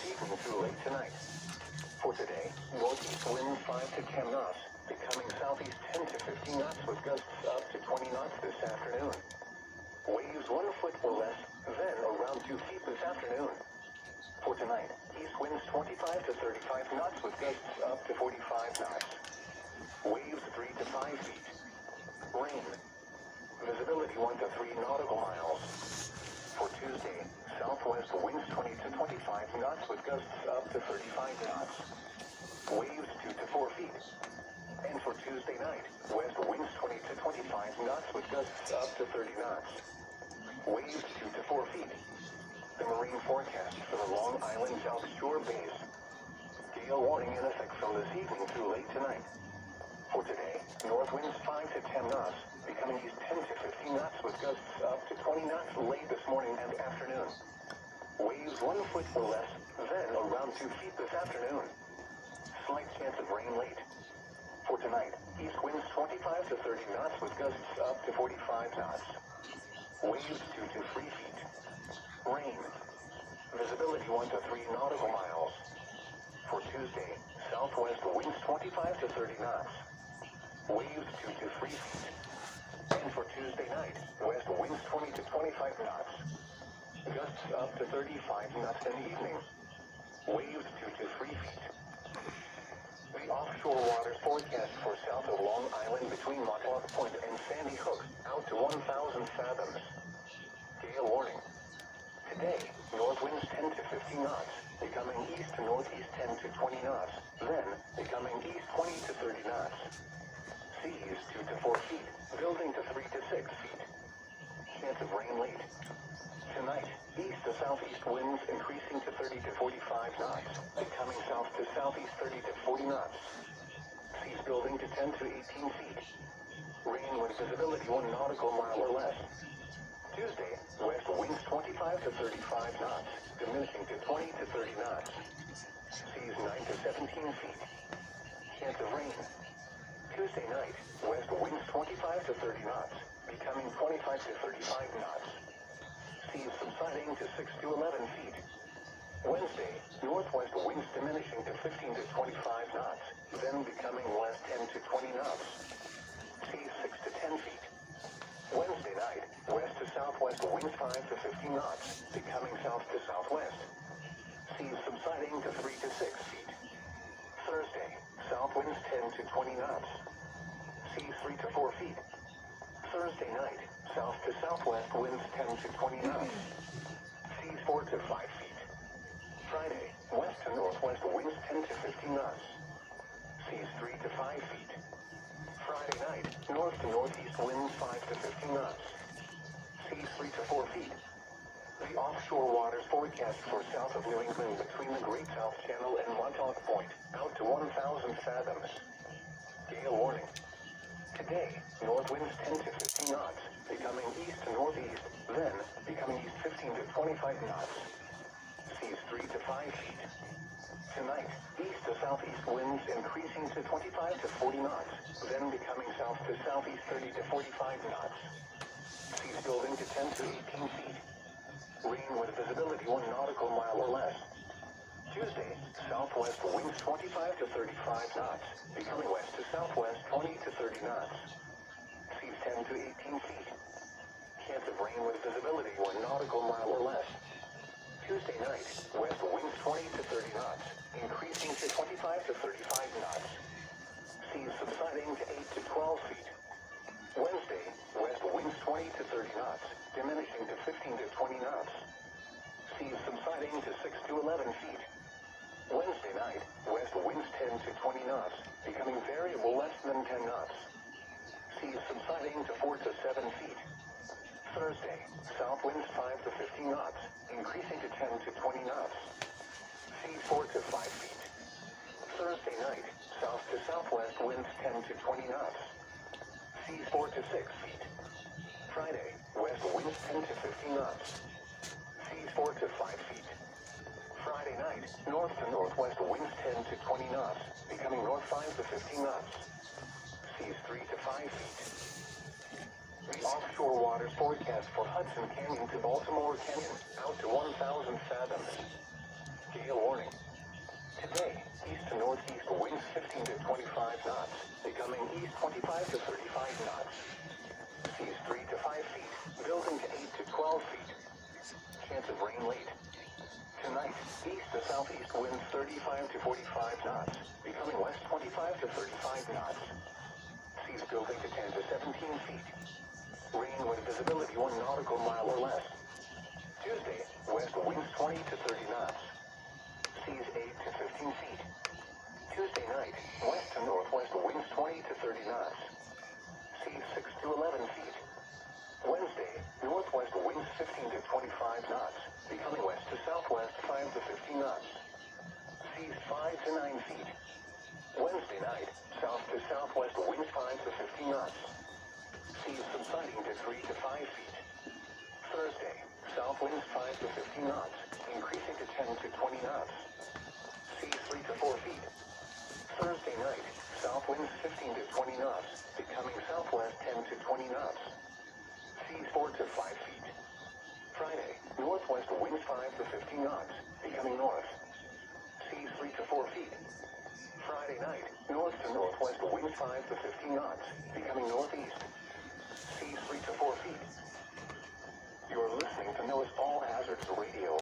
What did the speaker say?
this evening through late tonight. For today, northeast winds 5 to 10 knots, becoming southeast 10 to 15 knots with gusts up to 20 knots this afternoon. Waves 1 foot or less, then around 2 feet this afternoon. For tonight, east winds 25 to 35 knots with gusts up to 45 knots. Waves 3 to 5 feet. Rain. Visibility 1 to 3 nautical miles. For Tuesday, southwest winds 20 to 25 knots with gusts up to 35 knots. Waves 2 to 4 feet. And for Tuesday night, west winds 20 to 25 knots with gusts up to 30 knots. Waves 2 to 4 feet. The marine forecast for the Long Island South Shore bays. Gale warning in effect from this evening through late tonight. For today, north winds 5 to 10 knots, becoming east 10 to 15 knots with gusts up to 20 knots late this morning and afternoon. Waves 1 foot or less, then around 2 feet this afternoon. Slight chance of rain late. For tonight, east winds 25 to 30 knots with gusts up to 45 knots. Waves 2 to 3 feet. Rain. Visibility 1 to 3 nautical miles. For Tuesday, southwest winds 25 to 30 knots. Waves 2 to 3 feet. And for Tuesday night, west winds 20 to 25 knots. Gusts up to 35 knots in the evening. Waves 2 to 3 feet. The offshore waters forecast for south of Long Island between Montauk Point and Sandy Hook out to 1,000 fathoms. Gale warning. Today, north winds 10 to 15 knots, becoming east to northeast 10 to 20 knots, then becoming east 20 to 30 knots. Seas 2 to 4 feet, building to 3 to 6 feet. Chance of rain late. Tonight, east to southeast winds increasing to 30 to 45 knots, becoming south to southeast 30 to 40 knots. Seas building to 10 to 18 feet. Rain with visibility 1 nautical mile or less. Tuesday, west winds 25 to 35 knots, diminishing to 20 to 30 knots. Seas 9 to 17 feet. Chance of rain. Tuesday night, west winds 25 to 30 knots, becoming 25 to 35 knots. Seas subsiding to 6 to 11 feet. Wednesday, northwest winds diminishing to 15 to 25 knots, then becoming west 10 to 20 knots. Seas 6 to 10 feet. Wednesday night, west to southwest winds 5 to 15 knots, becoming south to southwest. Seas subsiding to 3 to 6 feet. Thursday, south winds 10 to 20 knots. Seas 3 to 4 feet. Thursday night, south to southwest winds 10 to 20 knots. Seas 4 to 5 feet. Friday, west to northwest winds 10 to 15 knots. Seas 3 to 5 feet. Friday night, north to northeast winds 5 to 15 knots. Seas 3 to 4 feet. The offshore waters forecast for south of New England between the Great South Channel and Montauk Point, out to 1,000 fathoms. Gale warning. Today, north winds 10 to 15 knots, becoming east to northeast, then becoming east 15 to 25 knots. Seas 3 to 5 feet. Tonight, east to southeast winds increasing to 25 to 40 knots, then becoming south to southeast 30 to 45 knots. Seas building to 10 to 18 feet. Rain with visibility 1 nautical mile or less. Tuesday, southwest winds 25 to 35 knots, becoming west to southwest 20 to 30 knots. Seas 10 to 18 feet. Chance of rain with visibility 1 nautical mile or less. Tuesday night, west winds 20 to 30 knots, increasing to 25 to 35 knots. Seas subsiding to 8 to 12 feet. Wednesday, west winds 20 to 30 knots, diminishing to 15 to 20 knots. Seas subsiding to 6 to 11 feet. Wednesday night, west winds 10 to 20 knots, becoming variable less than 10 knots. Seas subsiding to 4 to 7 feet. Thursday, south winds 5 to 15 knots, increasing to 10 to 20 knots. Seas 4 to 5 feet. Thursday night, south to southwest winds 10 to 20 knots. Seas 4 to 6 feet. Friday, west winds 10 to 15 knots. Seas 4 to 5 feet. Friday night, north to northwest winds 10 to 20 knots, becoming north 5 to 15 knots. Seas 3 to 5 feet. The offshore waters forecast for Hudson Canyon to Baltimore Canyon, out to 1,000 fathoms. Gale warning. northeast 25 to 35 knots. Seas 3 to 5 feet, building to 8 to 12 feet. Chance of rain late. Tonight, east to southeast winds 35 to 45 knots, becoming west 25 to 35 knots. Seas building to 10 to 17 feet. Rain with visibility 1 nautical mile or less. Tuesday, west winds 20 to 30 knots. Seas 8 to 15 feet. Tuesday night, west to northwest winds 20 to 30 knots. Seas 6 to 11 feet. Wednesday, northwest winds 15 to 25 knots, becoming west to southwest 5 to 15 knots. Seas 5 to 9 feet. Wednesday night, south to southwest winds 5 to 15 knots. Seas subsiding to 3 to 5 feet. Thursday, south winds 5 to 15 knots, increasing to 10 to 20 knots. Seas 3 to 4 feet. Thursday night, south winds 15 to 20 knots, becoming southwest 10 to 20 knots. Seas 4 to 5 feet. Friday, northwest winds 5 to 15 knots, becoming north. Seas 3 to 4 feet. Friday night, north to northwest winds 5 to 15 knots, becoming northeast. Seas 3 to 4 feet. You're listening to NOAA's All Hazards Radio.